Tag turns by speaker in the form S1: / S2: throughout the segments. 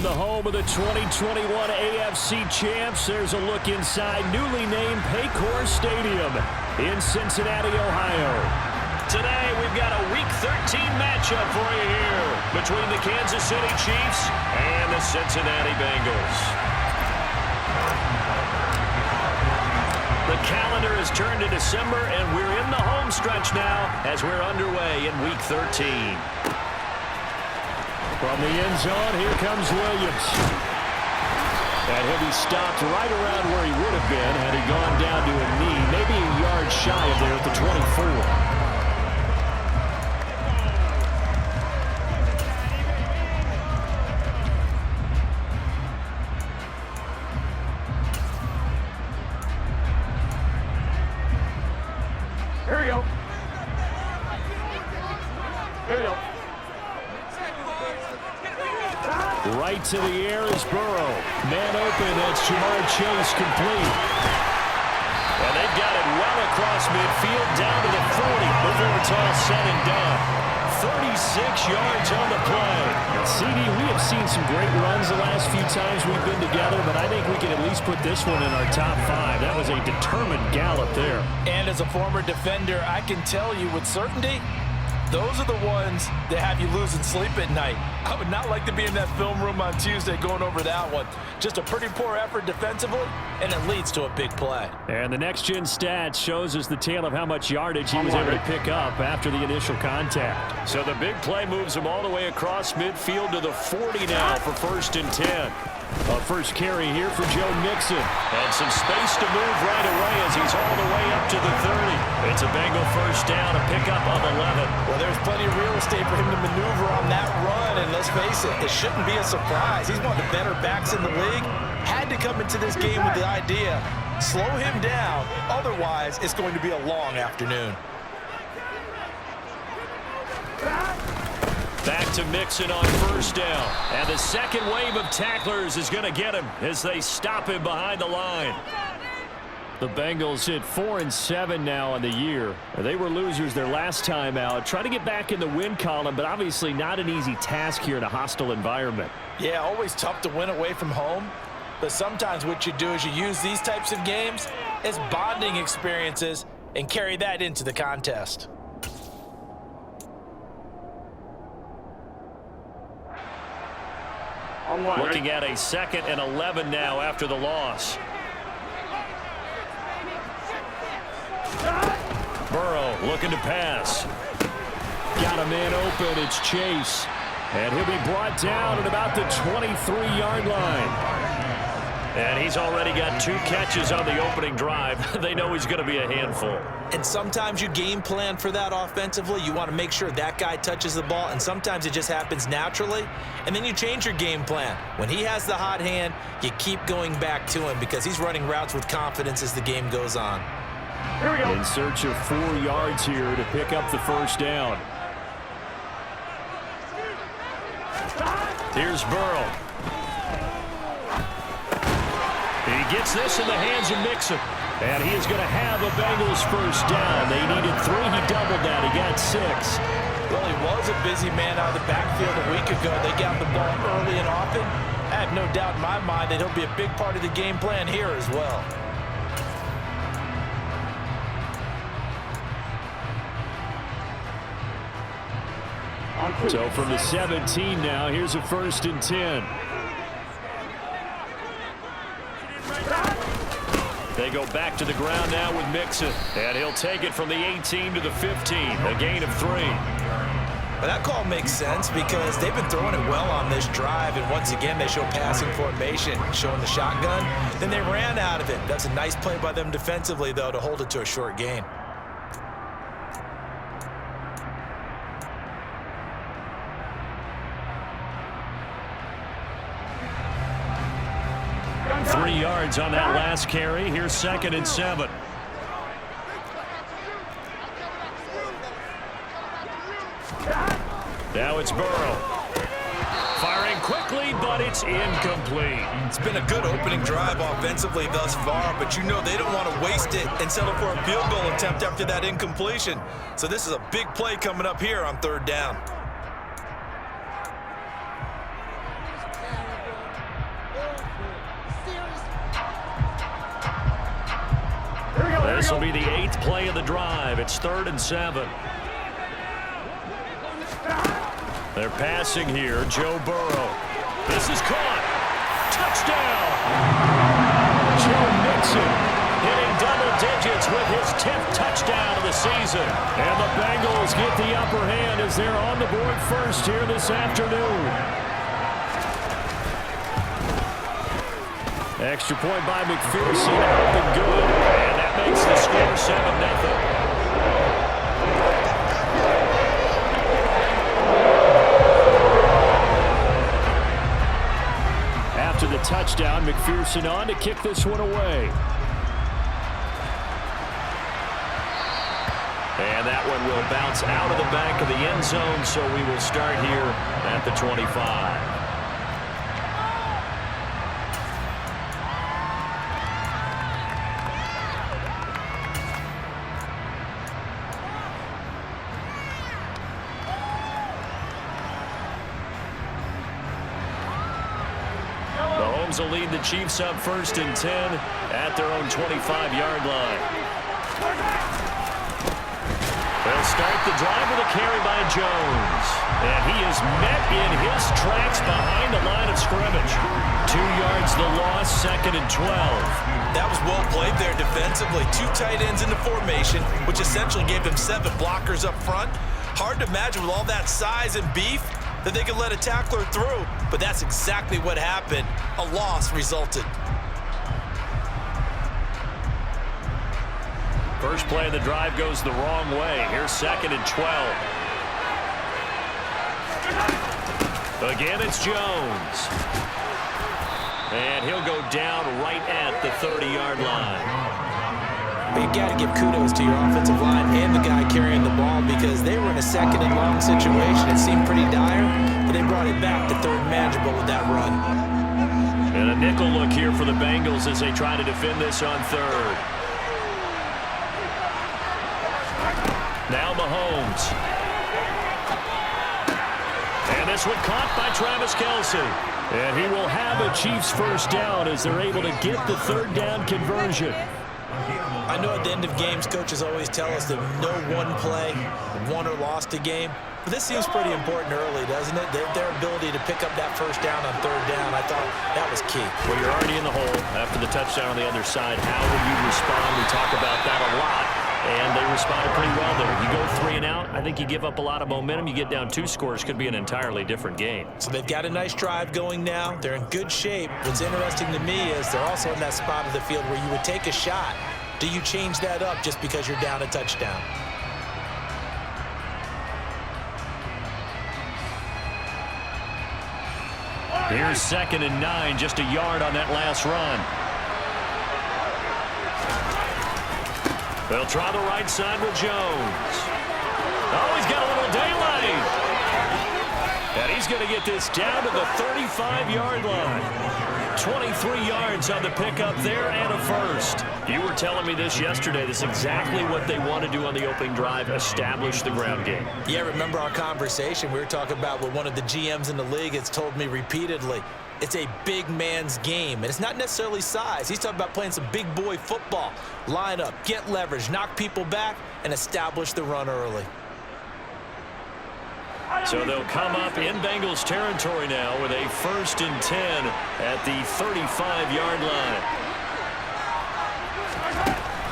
S1: the home of the 2021 AFC champs, there's a look inside newly named Paycor Stadium in Cincinnati, Ohio. Today, we've got a Week 13 matchup for you here between the Kansas City Chiefs and the Cincinnati Bengals. The calendar has turned to December, and we're in the home stretch now as we're underway in Week 13. From the end zone, here comes Williams. And he'll be stopped right around where he would have been had he gone down to a knee, maybe a yard shy of there at the 24.
S2: Here we go. Here we go.
S1: Right to the air is Burrow. Man open, that's Jamar Chase complete. And they've got it well across midfield down to the 40 before it's all said and done. 36 yards on the play. CD, we have seen some great runs the last few times we've been together, but I think we can at least put this one in our top 5. That was a determined gallop there.
S3: And as a former defender, I can tell you with certainty, those are the ones that have you losing sleep at night. I would not like to be in that film room on Tuesday going over that one. Just a pretty poor effort defensively, and it leads to a big play. And the next-gen stats shows us the tale of how much yardage he was able to pick up after the initial contact. So the big play moves him all the way across midfield to the 40 now for 1st and 10. A first carry here for Joe Mixon. And some space to move right away as he's all the way up to the 30. It's a Bengal first down, a pickup of 11. Well, there's plenty of real estate for him to maneuver on that run, and let's face it shouldn't be a surprise. He's one of the better backs in the league. Had to come into this game with the idea, slow him down, otherwise it's going to be a long afternoon. Back to Mixon on first down. And the second wave of tacklers is going to get him as they stop him behind the line. The Bengals hit 4-7 now on the year. They were losers their last time out. Trying to get back in the win column, but obviously not an easy task here in a hostile environment. Yeah, always tough to win away from home. But sometimes what you do is you use these types of games as bonding experiences and carry that into the contest. Looking at a 2nd and 11 now after the loss. Burrow looking to pass. Got a man open. It's Chase. And he'll be brought down at about the 23-yard line. And he's already got 2 catches on the opening drive. They know he's going to be a handful. And sometimes you game plan for that offensively. You want to make sure that guy touches the ball, and sometimes it just happens naturally. And then you change your game plan. When he has the hot hand, you keep going back to him because he's running routes with confidence as the game goes on.
S2: Here we go.
S1: In search of 4 yards here to pick up the first down. Here's Burrow. He gets this in the hands of Mixon. And he is going to have a Bengals first down. They needed 3. He doubled that. He got 6. Well, he was a busy man out of the backfield a week ago. They got the ball early and often. I have no doubt in my mind that he'll be a big part of the game plan here as well. So from the 17 now, here's a 1st and 10. They go back to the ground now with Mixon. And he'll take it from the 18 to the 15. A gain of 3. Well, that call makes sense because they've been throwing it well on this drive. And once again, they show passing formation, showing the shotgun. Then they ran out of it. That's a nice play by them defensively, though, to hold it to a short gain. Three yards on that last carry. Here's 2nd and 7. Now it's Burrow. Firing quickly, but it's incomplete. It's been a good opening drive offensively thus far, but you know they don't want to waste it and settle for a field goal attempt after that incompletion. So this is a big play coming up here on 3rd down. This will be the 8th play of the drive. It's 3rd and 7. They're passing here. Joe Burrow. This is caught. Touchdown. Joe Mixon hitting double digits with his 10th touchdown of the season. And the Bengals get the upper hand as they're on the board first here this afternoon. Extra point by McPherson, up and good. And that makes the score 7-0. After the touchdown, McPherson on to kick this one away. And that one will bounce out of the back of the end zone, so we will start here at the 25. Mahomes will lead the Chiefs up 1st and 10 at their own 25-yard line. They'll start the drive with a carry by Jones. And he is met in his tracks behind the line of scrimmage. 2 yards the loss, 2nd and 12.
S3: That was well played there defensively. 2 tight ends in the formation, which essentially gave them 7 blockers up front. Hard to imagine with all that size and beef that they could let a tackler through, but that's exactly what happened. A loss resulted.
S1: First play of the drive goes the wrong way. Here's 2nd and 12. Again, it's Jones. And he'll go down right at the 30-yard line.
S4: But you've got to give kudos to your offensive line and the guy carrying the ball because they were in a 2nd and long situation. It seemed pretty dire, but they brought it back to 3rd and manageable with that run.
S1: And a nickel look here for the Bengals as they try to defend this on 3rd. Now Mahomes. And this one caught by Travis Kelce. And he will have a Chiefs first down as they're able to get the 3rd down conversion.
S4: I know at the end of games, coaches always tell us that no one play won or lost a game. But this seems pretty important early, doesn't it? Their ability to pick up that first down on 3rd down, I thought that was key.
S1: Well, you're already in the hole after the touchdown on the other side. How will you respond? We talk about that a lot. And they responded pretty well there. You go 3 and out, I think you give up a lot of momentum. You get down 2 scores, could be an entirely different game.
S4: So they've got a nice drive going now. They're in good shape. What's interesting to me is they're also in that spot of the field where you would take a shot. Do you change that up just because you're down a touchdown?
S1: Here's 2nd and 9, just a yard on that last run. They'll try the right side with Jones. Oh, he's got a little daylight. And he's going to get this down to the 35-yard line. 23 yards on the pickup there and a first. You were telling me this yesterday. This is exactly what they want to do on the opening drive, establish the ground game.
S4: Yeah, remember our conversation? We were talking about what one of the GMs in the league has told me repeatedly. It's a big man's game, and it's not necessarily size. He's talking about playing some big boy football. Line up, get leverage, knock people back, and establish the run early.
S1: So they'll come up in Bengals territory now with a 1st and 10 at the 35-yard line.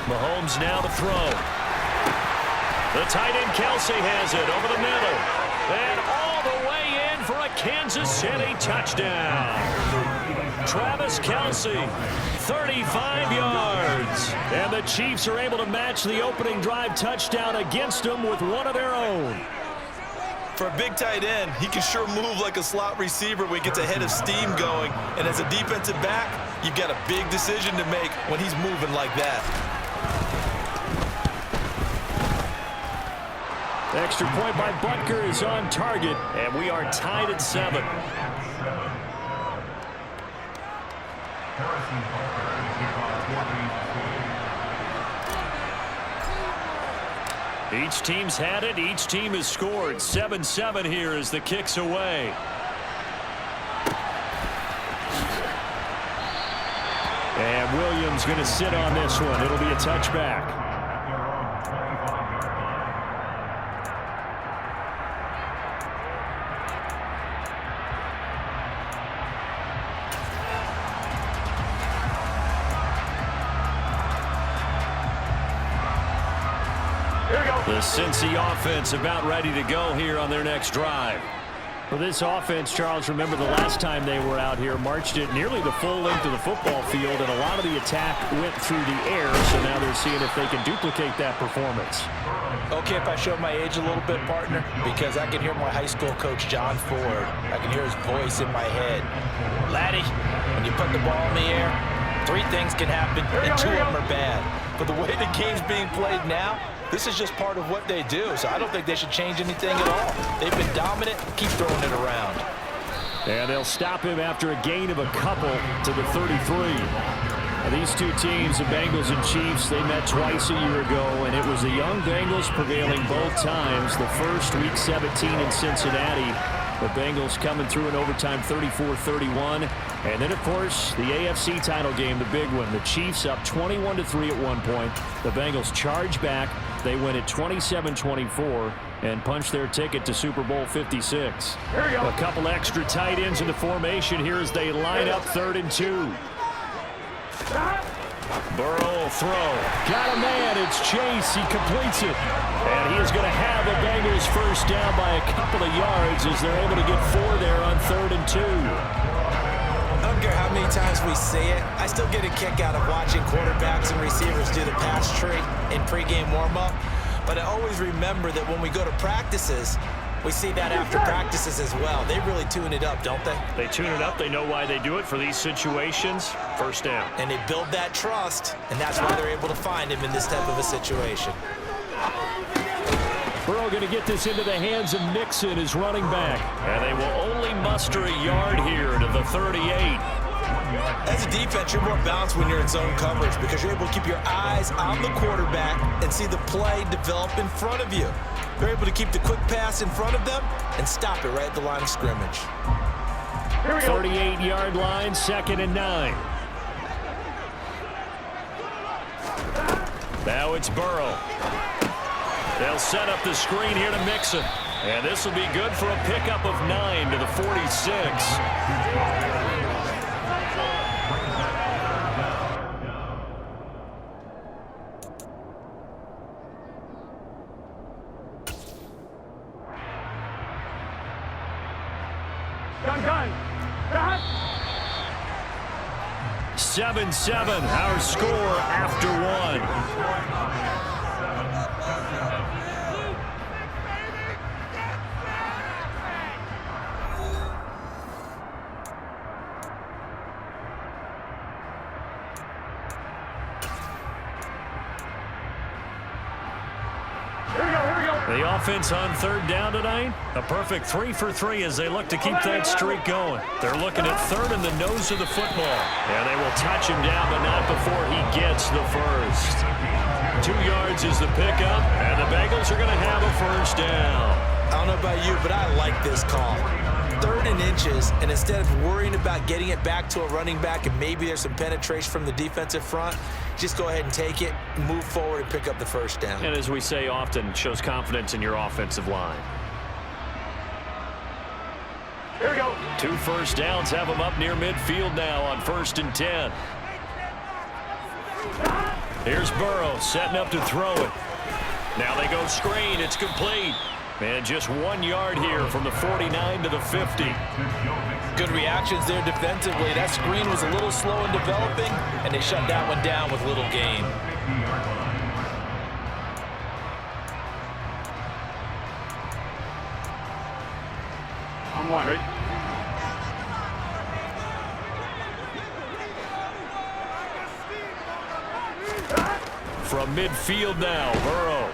S1: Mahomes now to throw. The tight end Kelce has it over the middle. And all the way in for a Kansas City touchdown. Travis Kelce, 35 yards. And the Chiefs are able to match the opening drive touchdown against them with one of their own.
S3: For a big tight end, he can sure move like a slot receiver when he gets a head of steam going. And as a defensive back, you've got a big decision to make when he's moving like that.
S1: Extra point by Butker is on target, and we are tied at 7. Each team's had it. Each team has scored. 7-7 here as the kick's away. And Williams Wilson's going to sit on this one. It'll be a touchback. The Cincy offense about ready to go here on their next drive. For this offense, Charles, remember the last time they were out here, marched it nearly the full length of the football field, and a lot of the attack went through the air, so now they're seeing if they can duplicate that performance.
S4: Okay, if I show my age a little bit, partner, because I can hear my high school coach, John Ford. I can hear his voice in my head. Laddie, when you put the ball in the air, 3 things can happen, and 2 of them are bad. But the way the game's being played now, this is just part of what they do, so I don't think they should change anything at all. They've been dominant. Keep throwing it around.
S1: And they'll stop him after a gain of a couple to the 33. Now, these two teams, the Bengals and Chiefs, they met twice a year ago, and it was the young Bengals prevailing both times. The first, Week 17 in Cincinnati. The Bengals coming through in overtime 34-31. And then, of course, the AFC title game, the big one. The Chiefs up 21-3 at one point. The Bengals charge back. They win it 27-24 and punch their ticket to Super Bowl 56. A couple extra tight ends in the formation here as they line up 3rd and 2. Burrow will throw. Got a man. It's Chase. He completes it. And he is going to have the Bengals first down by a couple of yards as they're able to get 4 there on 3rd and 2.
S4: I don't care how many times we see it. I still get a kick out of watching quarterbacks and receivers do the pass tree in pregame warm-up. But I always remember that when we go to practices, we see that after practices as well. They really tune it up, don't they?
S1: They tune it up. They know why they do it for these situations. First down.
S4: And they build that trust, and that's why they're able to find him in this type of a situation.
S1: Burrow going to get this into the hands of Mixon, his running back. And they will only muster a yard here to the 38.
S4: As a defense, you're more balanced when you're in zone coverage because you're able to keep your eyes on the quarterback and see the play develop in front of you. You're able to keep the quick pass in front of them and stop it right at the line of scrimmage.
S1: 38-yard line, 2nd and 9. Now it's Burrow. They'll set up the screen here to Mixon. And this will be good for a pickup of 9 to the 46.
S2: Gun.
S1: 7-7, our score after 1. The offense on 3rd down tonight, a perfect 3 for 3 as they look to keep that streak going. They're looking at 3rd in the nose of the football. And they will touch him down, but not before he gets the first. 2 yards is the pickup, and the Bengals are going to have a first down.
S4: I don't know about you, but I like this call. 3rd and inches, and instead of worrying about getting it back to a running back and maybe there's some penetration from the defensive front, just go ahead and take it, move forward, and pick up the first down.
S1: And as we say often, it shows confidence in your offensive line.
S2: Here we go.
S1: 2 first downs have them up near midfield now on 1st and 10. Here's Burrow setting up to throw it. Now they go screen. It's complete. And just 1 yard here from the 49 to the 50.
S3: Good reactions there defensively. That screen was a little slow in developing, and they shut that one down with little gain.
S2: I'm one, right?
S1: From midfield now, Burrow.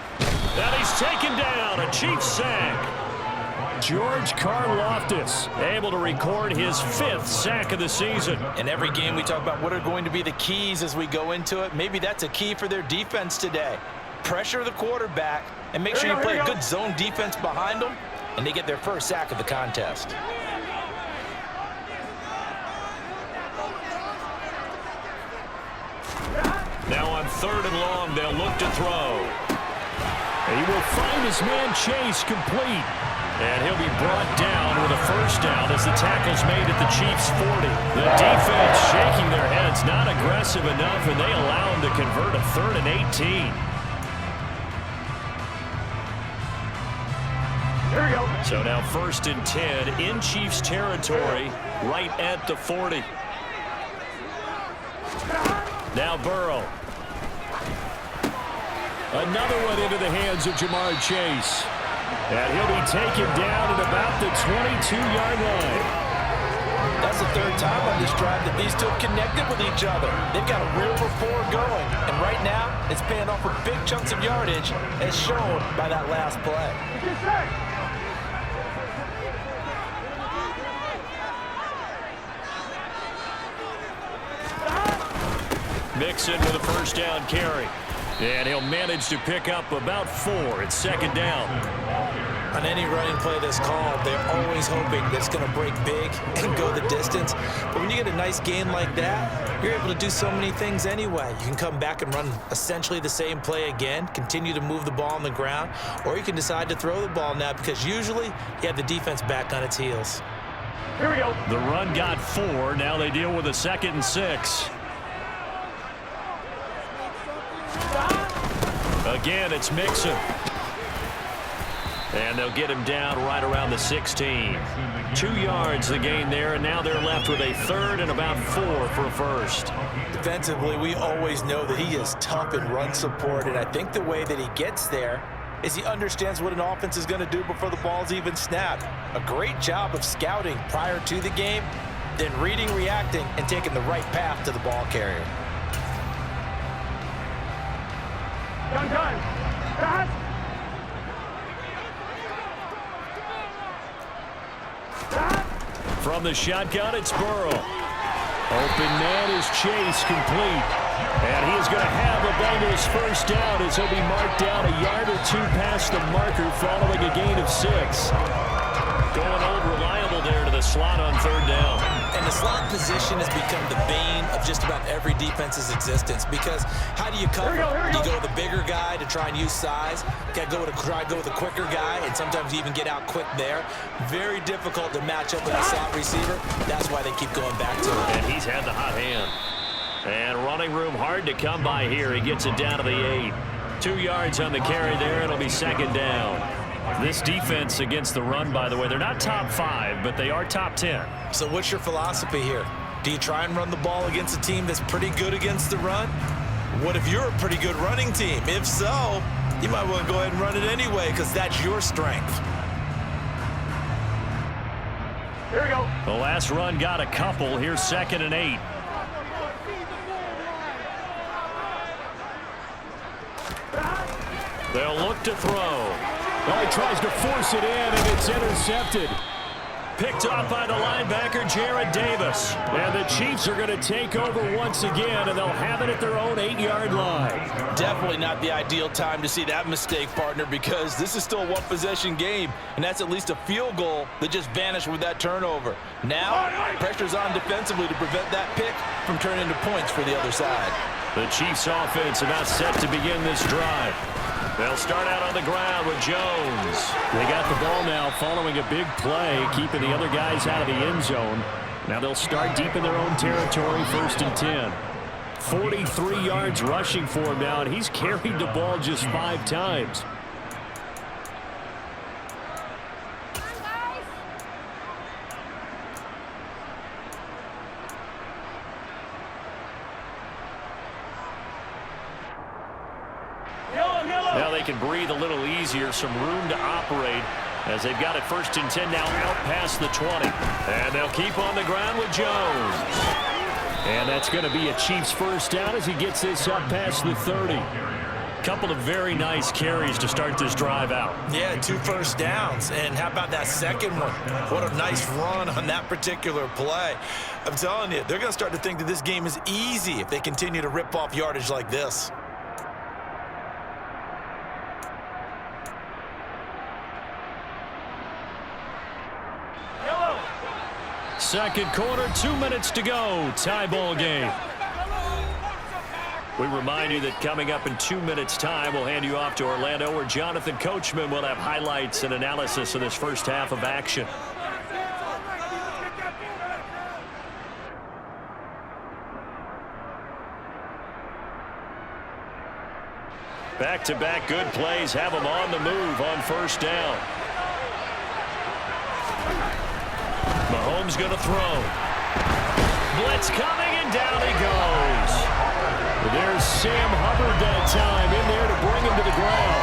S1: And he's taken down, a Chiefs sack. George Karlaftis able to record his 5th sack of the season.
S3: In every game we talk about what are going to be the keys as we go into it. Maybe that's a key for their defense today. Pressure the quarterback and make sure you play a good zone defense behind them, and they get their first sack of the contest.
S1: 3rd and long. They'll look to throw. He will find his man Chase complete. And he'll be brought down with a first down as the tackle's made at the Chiefs' 40. The defense shaking their heads, not aggressive enough, and they allow him to convert a 3rd and 18.
S2: Here we go.
S1: So now 1st and 10 in Chiefs territory, right at the 40. Now Burrow. Another one into the hands of Jamar Chase. And he'll be taken down at about the 22-yard line.
S3: That's the 3rd time on this drive that these two have connected with each other. They've got a real rapport going. And right now, it's paying off with big chunks of yardage, as shown by that last play.
S1: Mixon with a first down carry. And he'll manage to pick up about 4. It's 2nd down.
S4: On any running play that's called, they're always hoping that it's going to break big and go the distance. But when you get a nice gain like that, you're able to do so many things anyway. You can come back and run essentially the same play again, continue to move the ball on the ground, or you can decide to throw the ball now because usually you have the defense back on its heels.
S2: Here we go.
S1: The run got 4. Now they deal with a 2nd and 6. Again, it's Mixon. And they'll get him down right around the 16. 2 yards the gain there, and now they're left with a 3rd and about 4 for a first.
S4: Defensively, we always know that he is tough in run support, and I think the way that he gets there is he understands what an offense is going to do before the ball's even snapped. A great job of scouting prior to the game, then reading, reacting, and taking the right path to the ball carrier.
S2: Gun. Pass.
S1: From the shotgun, it's Burrow. Open man is Chase, complete. And he is going to have the Bengals first down as he'll be marked down a yard or 2 past the marker following a gain of 6. Going old reliable there to the slot on 3rd down.
S4: And the slot position has become the bane of just about every defense's existence because how do you cover? Do you go with the bigger guy to try and use size? Got to try to go with the quicker guy, and sometimes you even get out quick there. Very difficult to match up with a slot receiver. That's why they keep going back to him.
S1: And he's had the hot hand. And running room hard to come by here. He gets it down to the 8. 2 yards on the carry there. It'll be 2nd down. This defense against the run, by the way, they're not top 5, but they are top 10.
S4: So what's your philosophy here? Do you try and run the ball against a team that's pretty good against the run? What if you're a pretty good running team? If so, you might want to go ahead and run it anyway because that's your strength.
S2: Here we go.
S1: The last run got a couple. Here's 2nd and 8. They'll look to throw.
S5: Well, he tries to force it in, and it's intercepted.
S1: Picked off by the linebacker, Jared Davis.
S5: And the Chiefs are going to take over once again, and they'll have it at their own 8-yard line.
S3: Definitely not the ideal time to see that mistake, partner, because this is still a one-possession game, and that's at least a field goal that just vanished with that turnover. Now, pressure's on defensively to prevent that pick from turning into points for the other side.
S1: The Chiefs offense about set to begin this drive. They'll start out on the ground with Jones.
S5: They got the ball now following a big play, keeping the other guys out of the end zone. Now they'll start deep in their own territory, 1st and 10. 43 yards rushing for him now, and he's carried the ball just 5 times.
S1: Now they can breathe a little easier, some room to operate as they've got it 1st and 10 now out past the 20. And they'll keep on the ground with Jones.
S5: And that's going to be a Chiefs first down as he gets this up past the 30.
S1: Couple of very nice carries to start this drive out.
S4: Yeah, 2 first downs. And how about that second one? What a nice run on that particular play. I'm telling you, they're going to start to think that this game is easy if they continue to rip off yardage like this.
S1: Second quarter, 2 minutes to go. Tie ball game.
S5: We remind you that coming up in 2 minutes' time, we'll hand you off to Orlando, where Jonathan Coachman will have highlights and analysis of this first half of action. Back-to-back good plays have them on the move on first down. Mahomes going to throw. Blitz coming, and down he goes. There's Sam Hubbard that time in there to bring him to the ground.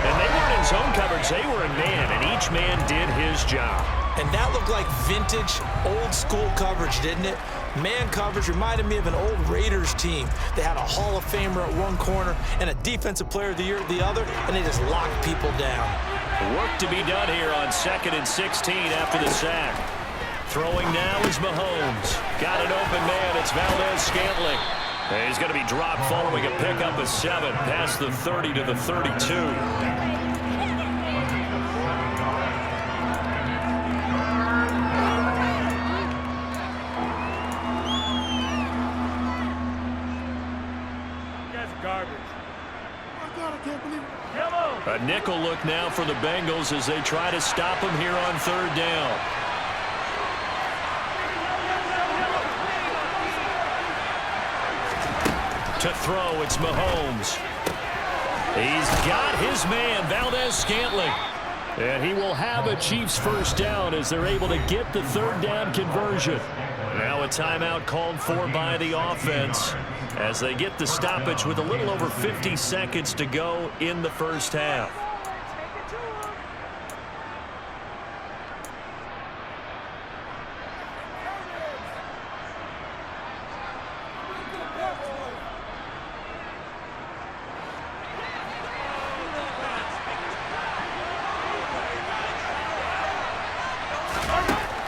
S5: And they weren't in zone coverage. They were in man, and each man did his job.
S4: And that looked like vintage, old-school coverage, didn't it? Man coverage reminded me of an old Raiders team. They had a Hall of Famer at one corner and a Defensive Player of the Year at the other, and they just locked people down. Work to be done here on 2nd and 16 after the sack. Throwing now is Mahomes. Got an open man. It's Valdez-Scantling. He's going to be dropped following a pickup of 7 past the 30 to the 32. A nickel look now for the Bengals as they try to stop him here on 3rd down. To throw, it's Mahomes. He's got his man, Valdez-Scantling. And he will have a Chiefs first down as they're able to get the 3rd down conversion. Now a timeout called for by the offense as they get the stoppage with a little over 50 seconds to go in the first half.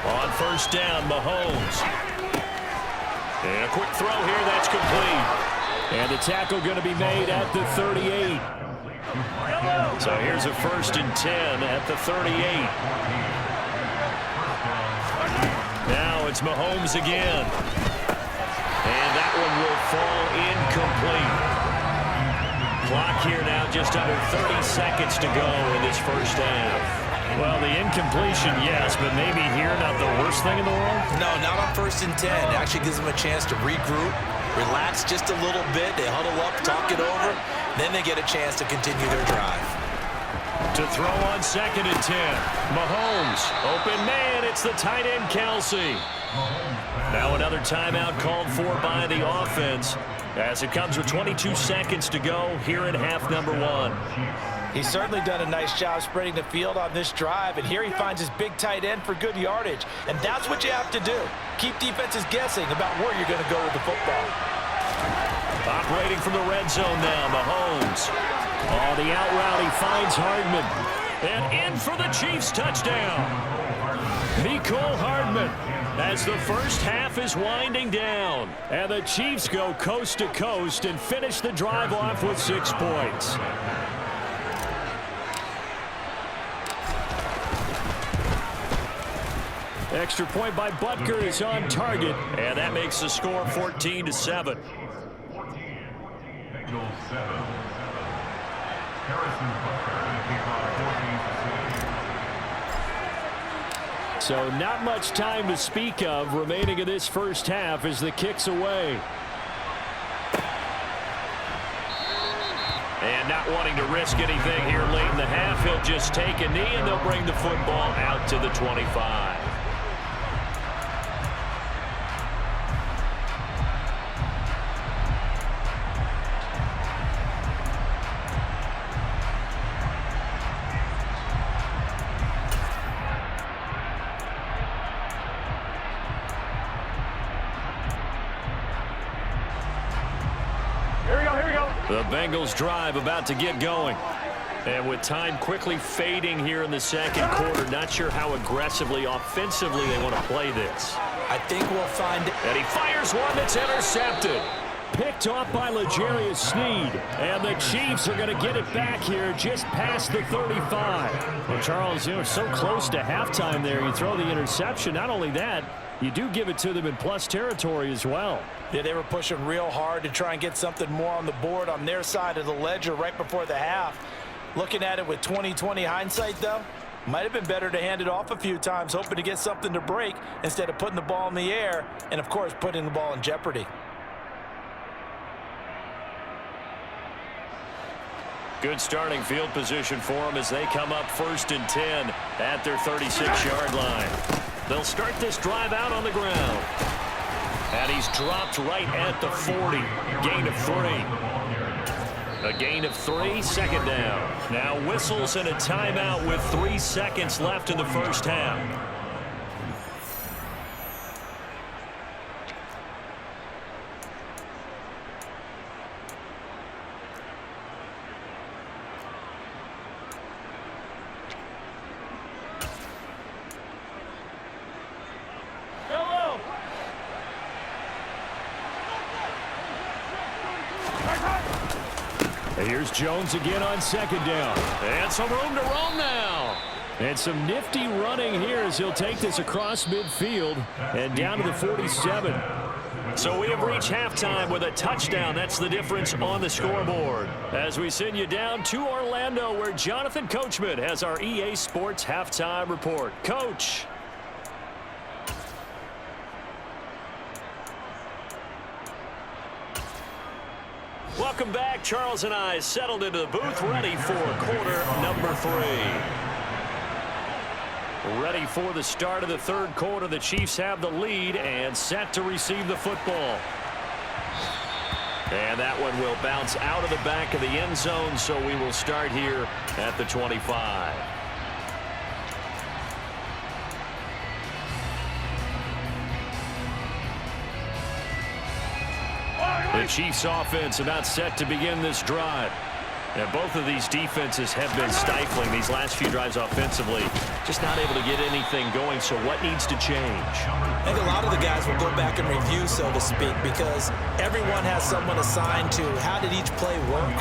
S4: On first down, Mahomes. And a quick throw here, that's complete. And the tackle going to be made at the 38. So here's a 1st and 10 at the 38. Now it's Mahomes again. And that one will fall incomplete. Clock here now, just under 30 seconds to go in this first half. Well, the incompletion, yes, but maybe here not the worst thing in the world? No, not on 1st and 10. It actually gives them a chance to regroup, relax just a little bit. They huddle up, talk it over. Then they get a chance to continue their drive.
S5: To throw on 2nd and 10. Mahomes, open man, it's the tight end, Kelsey. Now another timeout called for by the offense as it comes with 22 seconds to go here in half number 1.
S3: He's certainly done a nice job spreading the field on this drive, and here he finds his big tight end for good yardage. And that's what you have to do. Keep defenses guessing about where you're going to go with the football.
S5: Operating from the red zone now, Mahomes. Oh, the out route, he finds Hardman. And in for the Chiefs touchdown. Mecole Hardman as the first half is winding down. And the Chiefs go coast to coast and finish the drive off with 6 points. Extra point by Butker is on target, and that makes the score 14-7. So not much time to speak of remaining in this first half as the kick's away. And not wanting to risk anything here late in the half, he'll just take a knee and they'll bring the football out to the 25. The Bengals drive about to get going. And with time quickly fading here in the second quarter, not sure how aggressively, offensively they want to play this.
S4: I think we'll find it.
S5: And he fires one that's intercepted. Picked off by L'Jarius Sneed. And the Chiefs are going to get it back here just past the 35. Well, Charles, you know, so close to halftime there. You throw the interception. Not only that, you do give it to them in plus territory as well.
S3: Yeah, they were pushing real hard to try and get something more on the board on their side of the ledger right before the half. Looking at it with 20/20 hindsight, though, might have been better to hand it off a few times, hoping to get something to break instead of putting the ball in the air and, of course, putting the ball in jeopardy.
S5: Good starting field position for them as they come up 1st and 10 at their 36-yard line. They'll start this drive out on the ground. And he's dropped right at the 40. Gain of 3. A gain of 3, 2nd down. Now whistles and a timeout with 3 seconds left in the first half. Here's Jones again on 2nd down. And some room to roam now. And some nifty running here as he'll take this across midfield and down to the 47. So we have reached halftime with a touchdown. That's the difference on the scoreboard. As we send you down to Orlando, where Jonathan Coachman has our EA Sports halftime report. Coach. Welcome back. Charles and I settled into the booth, ready for quarter number 3. Ready for the start of the 3rd quarter. The Chiefs have the lead and set to receive the football. And that one will bounce out of the back of the end zone, so we will start here at the 25. The Chiefs offense about set to begin this drive. And both of these defenses have been stifling these last few drives offensively. Just not able to get anything going, so what needs to change?
S4: I think a lot of the guys will go back and review, so to speak, because everyone has someone assigned to how did each play work.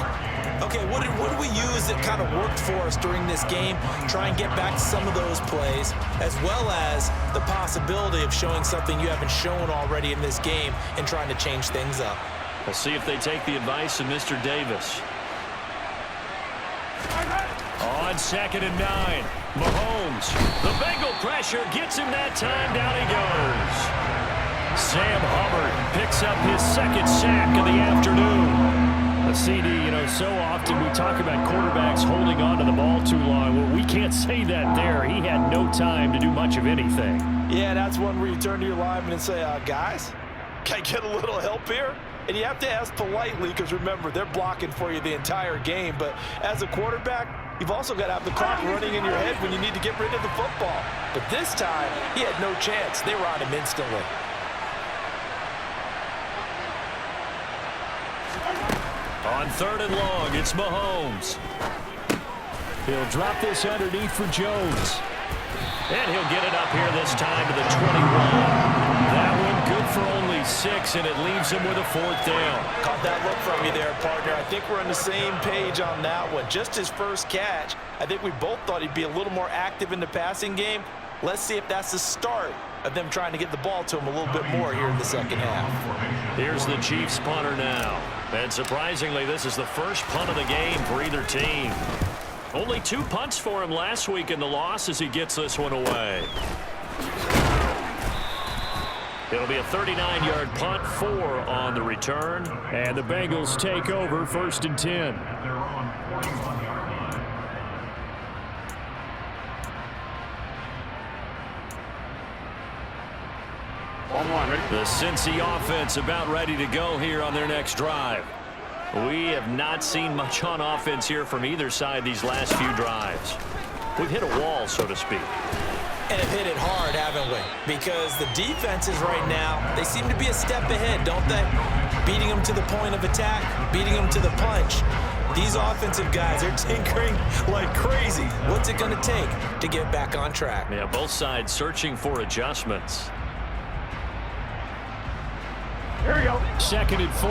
S4: Okay, what did we use that kind of worked for us during this game? Try and get back to some of those plays, as well as the possibility of showing something you haven't shown already in this game and trying to change things up.
S5: We'll see if they take the advice of Mr. Davis. On 2nd and 9, Mahomes. The Bengal pressure gets him that time. Down he goes. Sam Hubbard picks up his 2nd sack of the afternoon. A CD, so often we talk about quarterbacks holding on to the ball too long. Well, we can't say that there. He had no time to do much of anything.
S3: Yeah, that's one where you turn to your lineman and say, guys, can I get a little help here? And you have to ask politely because, remember, they're blocking for you the entire game. But as a quarterback, you've also got to have the clock running in your head when you need to get rid of the football. But this time, he had no chance. They were on him instantly.
S5: On 3rd and long, it's Mahomes. He'll drop this underneath for Jones. And he'll get it up here this time to the 21. That one good for only 6, and it leaves him with a 4th down.
S3: Caught that look from you there, partner. I think we're on the same page on that one. Just his first catch. I think we both thought he'd be a little more active in the passing game. Let's see if that's the start of them trying to get the ball to him a little bit more here in the second half.
S5: Here's the Chiefs punter now. And surprisingly, this is the first punt of the game for either team. Only 2 punts for him last week in the loss as he gets this one away. It'll be a 39-yard punt, 4 on the return. And the Bengals take over 1st and 10. The Cincy offense about ready to go here on their next drive. We have not seen much on offense here from either side these last few drives. We've hit a wall, so to speak.
S4: And have hit it hard, haven't we? Because the defenses right now, they seem to be a step ahead, don't they? Beating them to the point of attack, beating them to the punch. These offensive guys are tinkering like crazy. What's it going to take to get back on track?
S5: Yeah, both sides searching for adjustments.
S2: Here we go.
S5: 2nd and 4.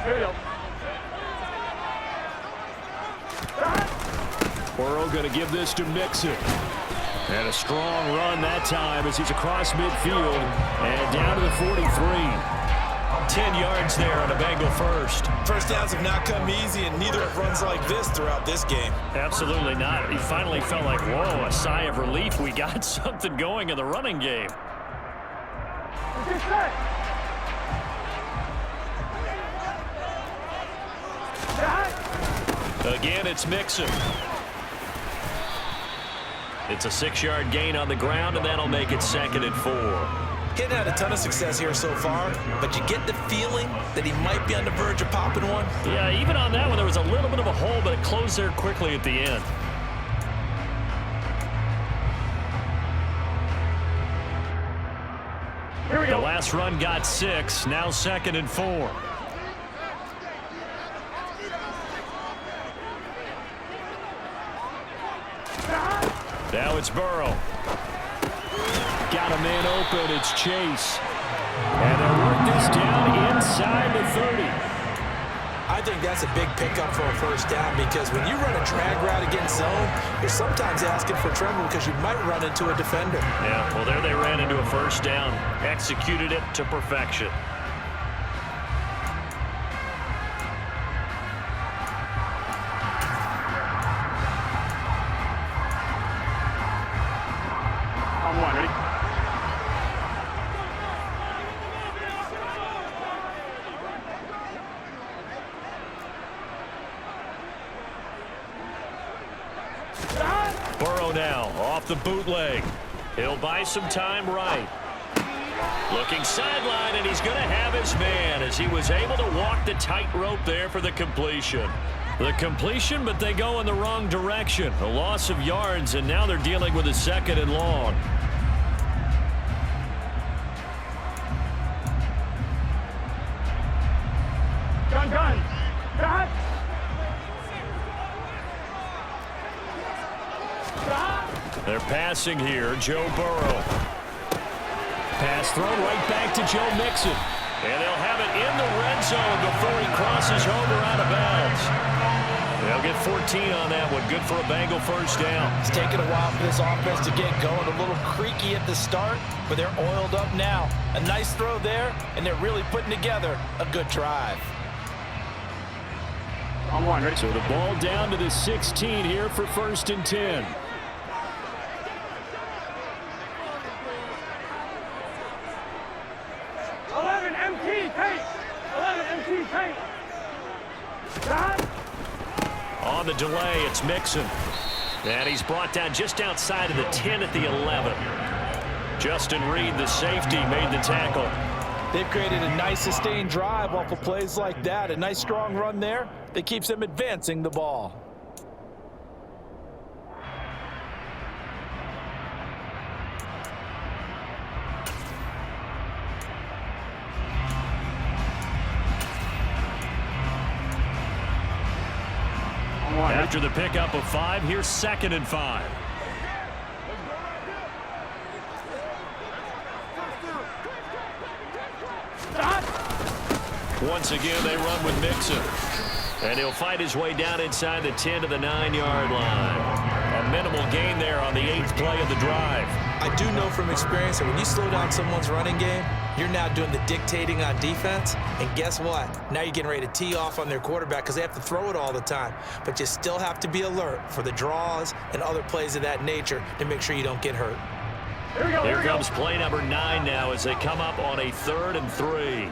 S2: Here we go.
S5: Burrow going to give this to Mixon. And a strong run that time as he's across midfield and down to the 43.
S3: 10 yards there on a Bengal first. First downs have not come easy, and neither have runs like this throughout this game.
S5: Absolutely not. He finally felt like, whoa, a sigh of relief. We got something going in the running game.
S1: Again, it's Mixon. It's a 6-yard gain on the ground, and that'll make it 2nd and 4.
S4: Hadn't had a ton of success here so far, but you get the feeling that he might be on the verge of popping one.
S5: Yeah, even on that one, there was a little bit of a hole, but it closed there quickly at the end. The last run got 6, now 2nd and 4. Now it's Burrow. Got a man open. It's Chase. And they'll work this down inside the 30.
S4: I think that's a big pickup for a first down because when you run a drag route against zone, you're sometimes asking for trouble because you might run into a defender.
S5: Yeah, well, there they ran into a first down. Executed it to perfection. Burrow now off the bootleg. He'll buy some time right. Looking sideline, and he's going to have his man as he was able to walk the tightrope there for the completion. The completion, but they go in the wrong direction. A loss of yards, and now they're dealing with a 2nd and long.
S2: Gun.
S5: They're passing here. Joe Burrow. Pass thrown right back to Joe Mixon. And they'll have it in the red zone before he crosses over out of bounds. They'll get 14 on that one. Good for a Bengal first down.
S3: It's taken a while for this offense to get going. A little creaky at the start, but they're oiled up now. A nice throw there, and they're really putting together a good drive.
S2: On one, ready?
S5: So the ball down to the 16 here for 1st and 10. On the delay, it's Mixon. And he's brought down just outside of the 10 at the 11. Justin Reed, the safety, made the tackle.
S3: They've created a nice sustained drive off of plays like that. A nice strong run there that keeps them advancing the ball.
S5: After the pickup of 5, here's 2nd and 5. Once again, they run with Mixon. And he'll fight his way down inside the 10 to the 9-yard line. A minimal gain there on the 8th play of the drive.
S4: I do know from experience that when you slow down someone's running game, you're now doing the dictating on defense. And guess what? Now you're getting ready to tee off on their quarterback because they have to throw it all the time. But you still have to be alert for the draws and other plays of that nature to make sure you don't get hurt.
S5: Here comes play number 9 now as they come up on a 3rd and 3.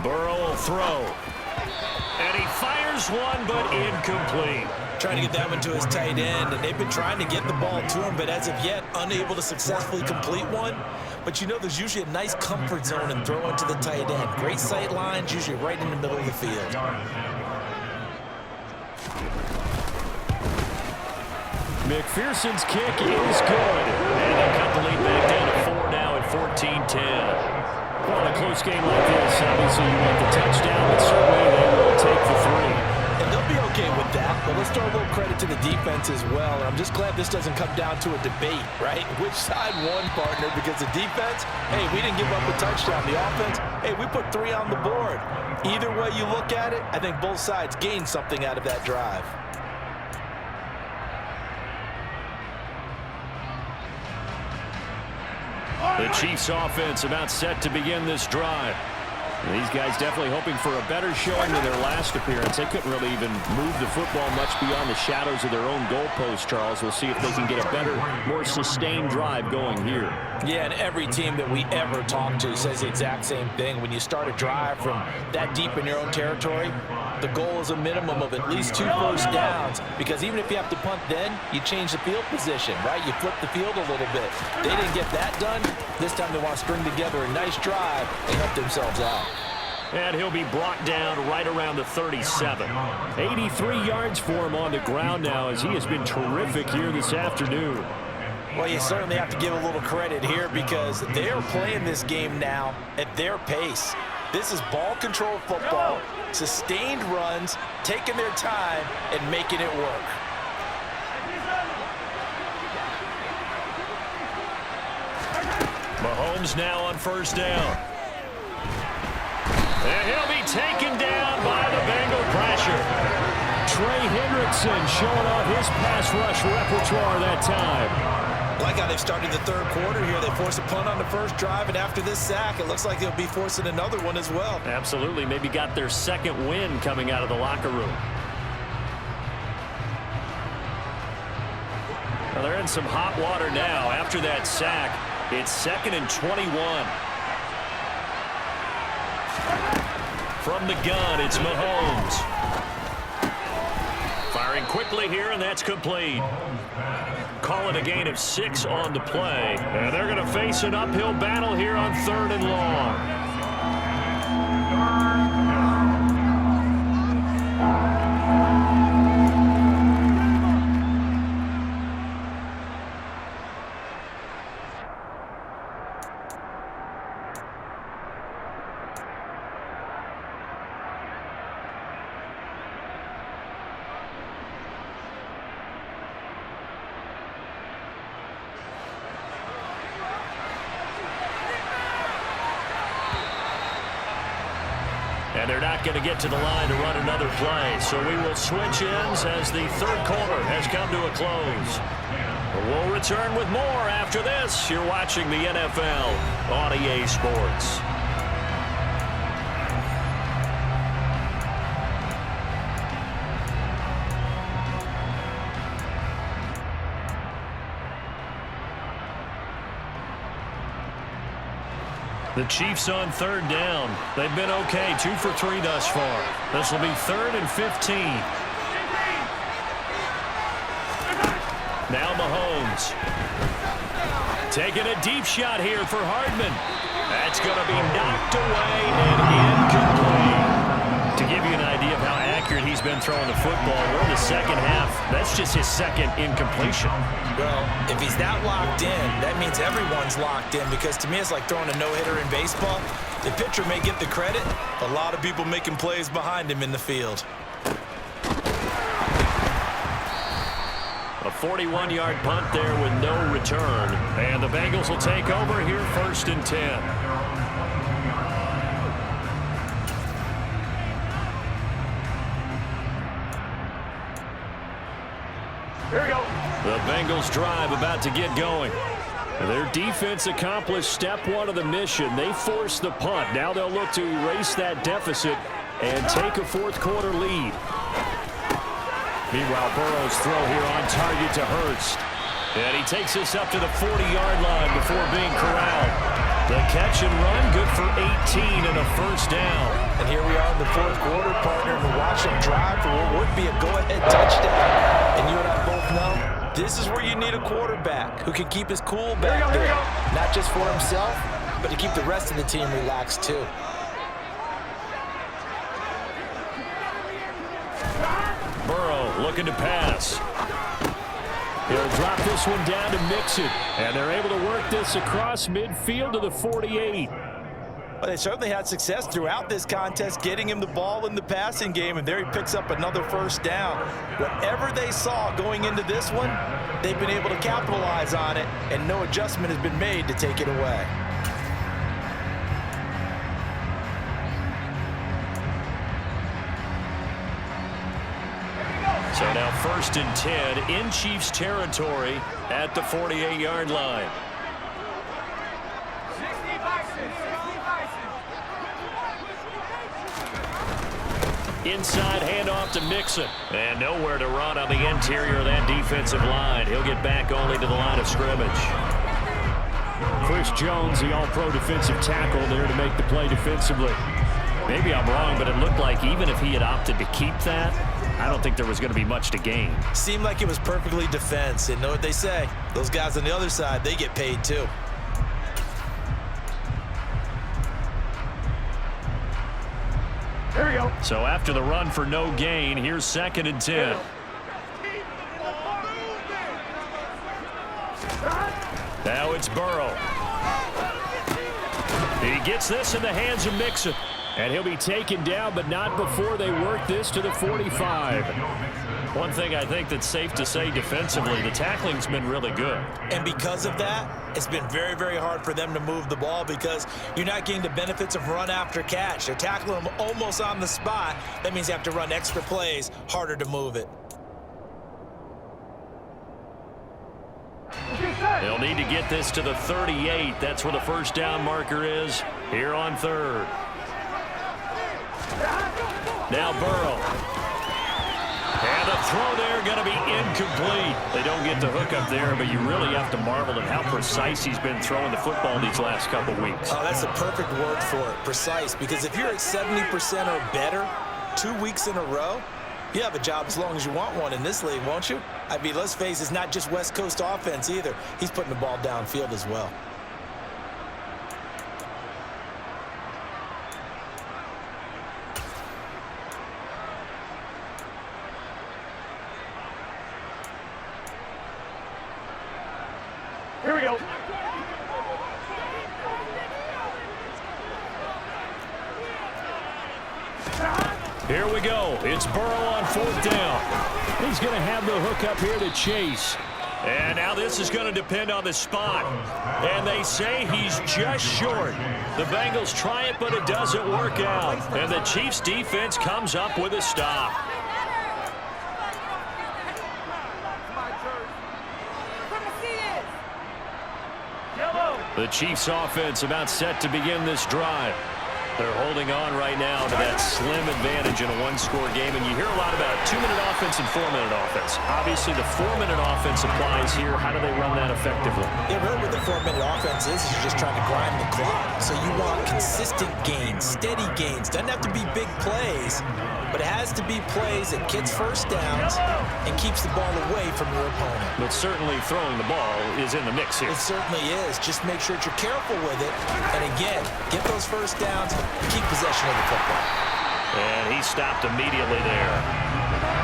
S5: Burrow will throw. And he fires one, but incomplete.
S4: Trying to get that one to his tight end, and they've been trying to get the ball to him, but as of yet, unable to successfully complete one. But you know there's usually a nice comfort zone in throwing to the tight end. Great sight lines, usually right in the middle of the field.
S5: McPherson's kick is good. And they cut the lead back down to 4 now at 14-10. Well, in a close game like this, obviously you want the touchdown, but certainly they will take the 3.
S3: And they'll be okay with
S4: that, but let's throw a little credit to the defense as well. And I'm just glad this doesn't come down to a debate, right? Which side won, partner? Because the defense, hey, we didn't give up a touchdown. The offense, hey, we put 3 on the board. Either way you look at it, I think both sides gained something out of that drive.
S5: The Chiefs offense about set to begin this drive. These guys definitely hoping for a better showing than their last appearance. They couldn't really even move the football much beyond the shadows of their own goalpost, Charles. We'll see if they can get a better, more sustained drive going here.
S4: Yeah, and every team that we ever talk to says the exact same thing. When you start a drive from that deep in your own territory, the goal is a minimum of at least 2 first downs, because even if you have to punt then, you change the field position, right? You flip the field a little bit. They didn't get that done. This time they want to string together a nice drive and help themselves out.
S5: And he'll be brought down right around the 37. 83 yards for him on the ground now, as he has been terrific here this afternoon.
S4: Well, you certainly have to give a little credit here, because they're playing this game now at their pace. This is ball control football, sustained runs, taking their time and making it work.
S5: Mahomes now on first down. And he'll be taken down by the Bengal pressure. Trey Hendrickson showing off his pass rush repertoire that time.
S4: Like how they've started the third quarter here. They force a punt on the first drive, and after this sack, it looks like they'll be forcing another one as well.
S5: Absolutely. Maybe got their second win coming out of the locker room. Well, they're in some hot water now. After that sack, it's 2nd and 21. From the gun, it's Mahomes. Firing quickly here, and that's complete. Call it a gain of 6 on the play. And they're going to face an uphill battle here on 3rd and long. And they're not going to get to the line to run another play. So we will switch ends as the third quarter has come to a close. We'll return with more after this. You're watching the NFL on EA Sports. The Chiefs on 3rd down. They've been okay, 2 for 3 thus far. This will be 3rd and 15. Now Mahomes. Taking a deep shot here for Hardman. That's going to be knocked away and incomplete. To give you an idea of how accurate he's been throwing the football, we're in the second half. That's just his second incompletion.
S4: Well, if he's that locked in, that means everyone's locked in, because to me it's like throwing a no-hitter in baseball. The pitcher may get the credit, a lot of people making plays behind him in the field.
S5: A 41-yard punt there with no return. And the Bengals will take over here 1st and 10.
S2: Here we go.
S5: The Bengals drive about to get going. Their defense accomplished step 1 of the mission. They forced the punt. Now they'll look to erase that deficit and take a 4th quarter lead. Meanwhile, Burrow's throw here on target to Hurst. And he takes us up to the 40-yard line before being corralled. The catch and run, good for 18 and a 1st down.
S4: And here we are in the 4th quarter, partner, and watch them drive for what would be a go-ahead touchdown. And you and I both know, this is where you need a quarterback who can keep his cool back there. Not just for himself, but to keep the rest of the team relaxed too.
S5: Burrow looking to pass. He'll drop this one down to Mixon. And they're able to work this across midfield to the 48.
S4: Well, they certainly had success throughout this contest, getting him the ball in the passing game, and there he picks up another first down. Whatever they saw going into this one, they've been able to capitalize on it, and no adjustment has been made to take it away.
S1: So now 1st and 10 in Chiefs territory at the 48-yard line. Inside handoff to Mixon. And nowhere to run on the interior of that defensive line. He'll get back only to the line of scrimmage.
S5: Chris Jones, the all-pro defensive tackle, there to make the play defensively. Maybe I'm wrong, but it looked like even if he had opted to keep that, I don't think there was going to be much to gain.
S4: Seemed like it was perfectly defense. And know what they say? Those guys on the other side, they get paid too.
S2: Here we go.
S1: So after the run for no gain, here's 2nd and 10. Now it's Burrow. He gets this in the hands of Mixon.
S5: And he'll be taken down, but not before they work this to the 45.
S1: One thing I think that's safe to say defensively, the tackling's been really good.
S4: And because of that, it's been very, very hard for them to move the ball because you're not getting the benefits of run after catch. They're tackling them almost on the spot. That means you have to run extra plays, harder to move it.
S1: They'll need to get this to the 38. That's where the first down marker is here on 3rd. Now Burrow. And the throw there going to be incomplete. They don't get the hook up there, but you really have to marvel at how precise he's been throwing the football these last couple weeks.
S4: Oh, that's the perfect word for it, precise. Because if you're at 70% or better 2 weeks in a row, you have a job as long as you want one in this league, won't you? I mean, let's face it, it's not just West Coast offense either. He's putting the ball downfield as well.
S2: Here we go.
S1: Here we go. It's Burrow on 4th down.
S5: He's going to have the hook up here to Chase.
S1: And now this is going to depend on the spot. And they say he's just short. The Bengals try it, but it doesn't work out. And the Chiefs defense comes up with a stop. The Chiefs offense about set to begin this drive. They're holding on right now to that slim advantage in a one-score game. And you hear a lot about 2-minute offense and 4-minute offense. Obviously, the 4-minute offense applies here. How do they run that effectively?
S4: Yeah, really what the 4-minute offense is you're just trying to grind the clock. So you want consistent gains, steady gains. Doesn't have to be big plays, but it has to be plays that gets first downs and keeps the ball away from your opponent.
S1: But certainly throwing the ball is in the mix here.
S4: It certainly is. Just make sure that you're careful with it. And again, get those first downs, keep possession of the football.
S1: And he stopped immediately there.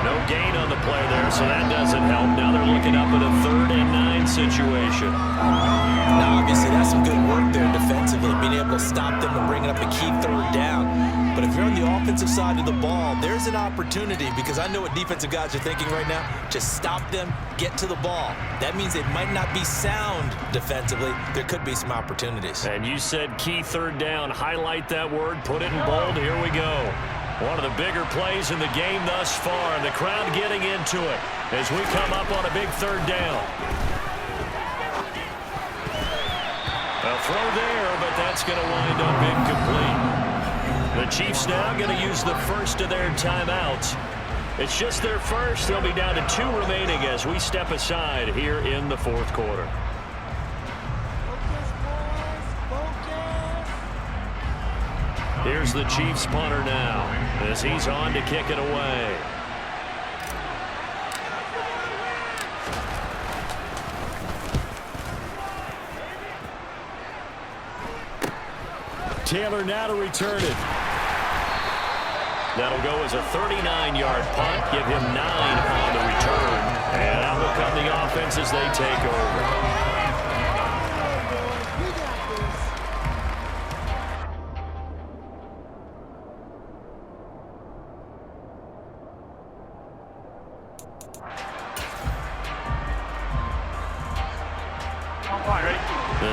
S1: No gain on the play there, so that doesn't help. Now they're looking up at a 3rd and 9 situation.
S4: Now, obviously, that's some good work there defensively, being able to stop them and bringing up a key 3rd down. But if you're on the offensive side of the ball, there's an opportunity because I know what defensive guys are thinking right now. Just stop them, get to the ball. That means they might not be sound defensively. There could be some opportunities.
S1: And you said key 3rd down. Highlight that word. Put it in bold. Here we go. One of the bigger plays in the game thus far. The crowd getting into it as we come up on a big 3rd down. A throw there, but that's going to wind up incomplete. The Chiefs now going to use the first of their timeouts. It's just their first. They'll be down to 2 remaining as we step aside here in the 4th quarter. Here's the Chiefs punter now as he's on to kick it away.
S5: Taylor now to return it.
S1: That'll go as a 39-yard punt. Give him 9 on the return. And out will come the offense as they take over.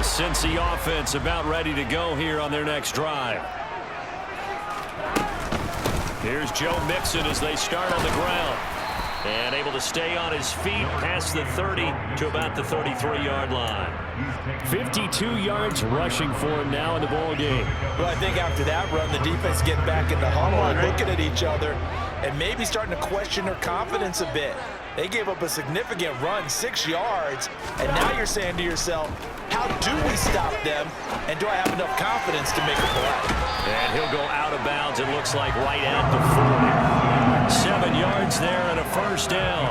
S1: Cincy offense about ready to go here on their next drive. Here's Joe Mixon as they start on the ground. And able to stay on his feet past the 30 to about the 33-yard line. 52 yards rushing for him now in the ball game.
S4: Well, I think after that run, the defense getting back in the huddle and looking at each other and maybe starting to question their confidence a bit. They gave up a significant run, 6 yards, and now you're saying to yourself, how do we stop them, and do I have enough confidence to make a play?
S1: And he'll go out of bounds, it looks like, right at the 40. 7 yards there and a first down.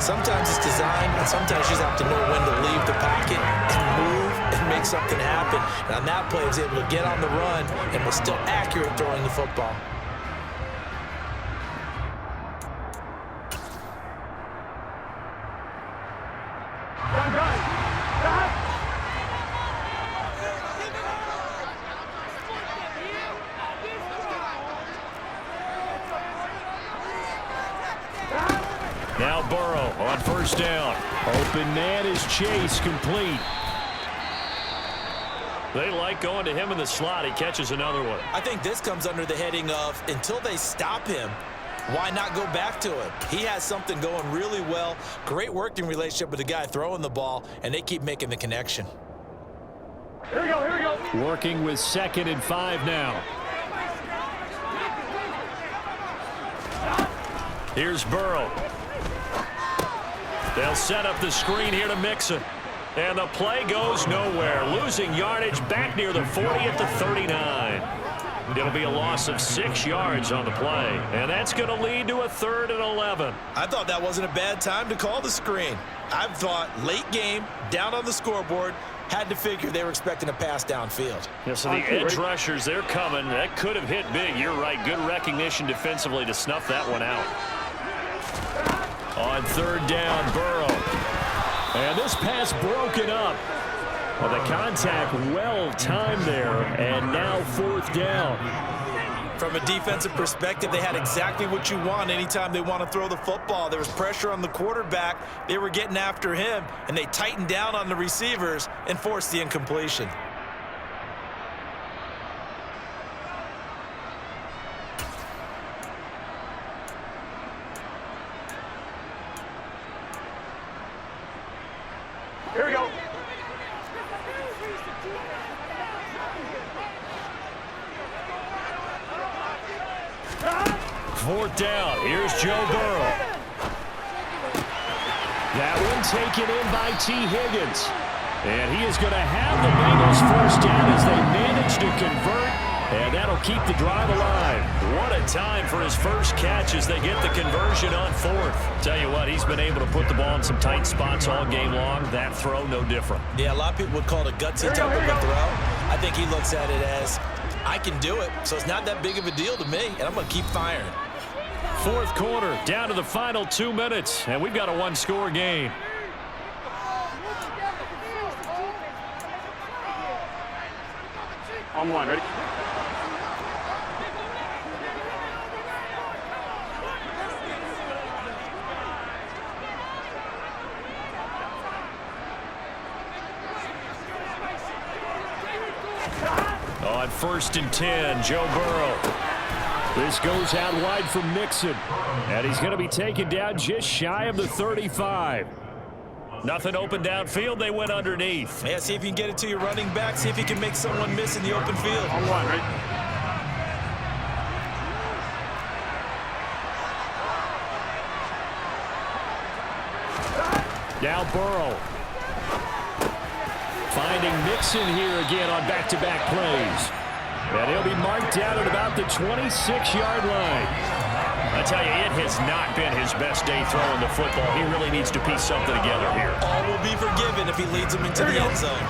S4: Sometimes it's designed, and sometimes you just have to know when to leave the pocket and move and make something happen. And on that play, he was able to get on the run and was still accurate throwing the football.
S1: Now Burrow on first down. Open man is Chase, complete. They like going to him in the slot. He catches another one.
S4: I think this comes under the heading of until they stop him, why not go back to it? He has something going really well. Great working relationship with the guy throwing the ball, and they keep making the connection.
S2: Here we go, here we go.
S5: Working with 2nd and 5 now.
S1: Here's Burrow. They'll set up the screen here to Mixon. And the play goes nowhere. Losing yardage back near the 40 at the 39. It'll be a loss of 6 yards on the play. And that's going to lead to a 3rd and 11.
S4: I thought that wasn't a bad time to call the screen. I thought late game, down on the scoreboard, had to figure they were expecting a pass downfield.
S1: Yeah, so the edge rushers, they're coming. That could have hit big. You're right. Good recognition defensively to snuff that one out. On 3rd down, Burrow.
S5: And this pass broken up. Well, the contact well timed there, and now 4th down.
S4: From a defensive perspective, they had exactly what you want anytime they want to throw the football. There was pressure on the quarterback. They were getting after him, and they tightened down on the receivers and forced the incompletion.
S2: Here we go.
S1: Fourth down. Here's Joe Burrow.
S5: That one taken in by T. Higgins. And he is going to have the Bengals first down as they manage to convert. And that'll keep the drive alive.
S1: What a time for his first catch as they get the conversion on 4th. Tell you what, he's been able to put the ball in some tight spots all game long. That throw, no different.
S4: Yeah, a lot of people would call it a gutsy type of a throw. I think he looks at it as, I can do it, so it's not that big of a deal to me, and I'm going to keep firing.
S1: 4th quarter, down to the final 2 minutes, and we've got a one-score game.
S2: On one, ready?
S1: On 1st and 10, Joe Burrow.
S5: This goes out wide from Mixon. And he's going to be taken down just shy of the 35.
S1: Nothing open downfield. They went underneath.
S4: Yeah, see if you can get it to your running back. See if you can make someone miss in the open field.
S2: On one, ready?
S5: Now Burrow. Finding Mixon here again on back-to-back plays. And he'll be marked down at about the 26-yard line.
S1: I tell you, it has not been his best day throwing the football. He really needs to piece something together here.
S4: All will be forgiven if he leads them into the end zone.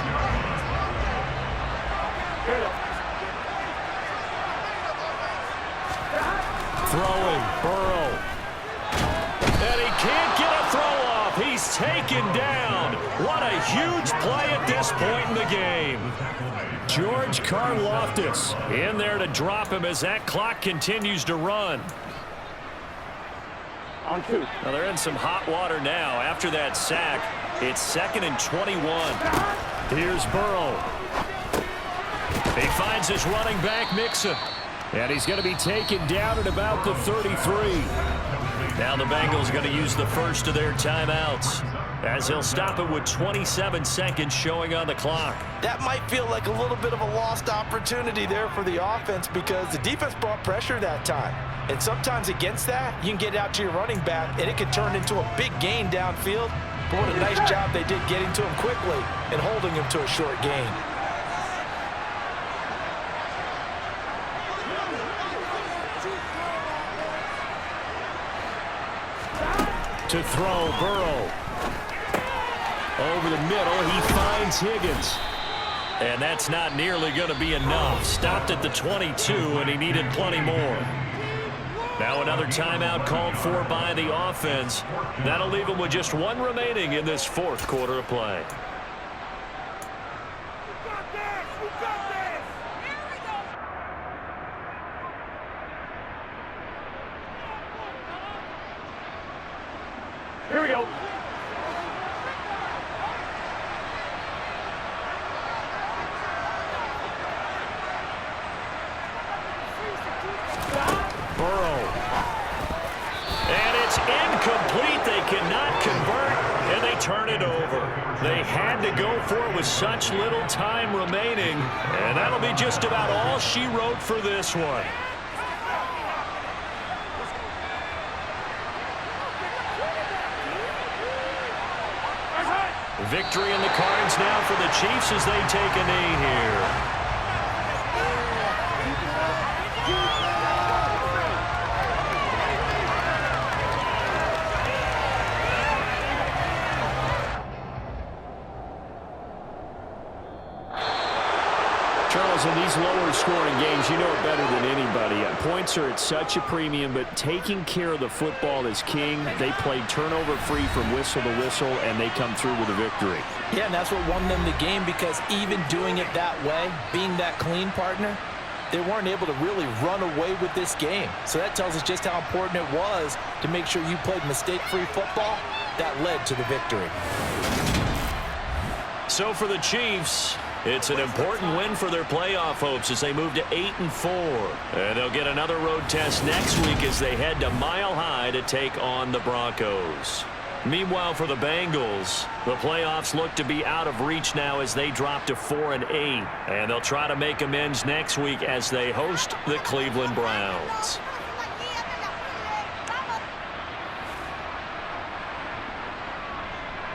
S1: Throwing, Burrow. And he can't get a throw off. He's taken down. What a huge play at this point in the game.
S5: George Karlaftis
S1: in there to drop him as that clock continues to run.
S2: On 2.
S1: Well, they're in some hot water now. After that sack, it's 2nd and 21. Here's Burrow. He finds his running back, Mixon. And he's going to be taken down at about the 33. Now the Bengals are going to use the first of their timeouts, as he'll stop it with 27 seconds showing on the clock.
S3: That might feel like a little bit of a lost opportunity there for the offense because the defense brought pressure that time. And sometimes against that, you can get it out to your running back, and it can turn into a big gain downfield. But what a nice job they did getting to him quickly and holding him to a short gain.
S1: To throw, Burrow. Over the middle, he finds Higgins. And that's not nearly going to be enough. Stopped at the 22, and he needed plenty more. Now another timeout called for by the offense. That'll leave him with just one remaining in this fourth quarter of play.
S2: Here we go.
S1: Burrow. And it's incomplete. They cannot convert, and they turn it over. They had to go for it with such little time remaining, and that'll be just about all she wrote for this one. Victory in the cards now for the Chiefs as they take a knee here. Charles, in these lower scoring games, you know it better than anybody. Points are at such a premium, but taking care of the football is king. They played turnover-free from whistle to whistle, and they come through with a victory.
S3: Yeah, and that's what won them the game because even doing it that way, being that clean partner, they weren't able to really run away with this game. So that tells us just how important it was to make sure you played mistake-free football. That led to the victory.
S1: So for the Chiefs, it's an important win for their playoff hopes as they move to 8-4. And they'll get another road test next week as they head to Mile High to take on the Broncos. Meanwhile, for the Bengals, the playoffs look to be out of reach now as they drop to 4-8. And they'll try to make amends next week as they host the Cleveland Browns.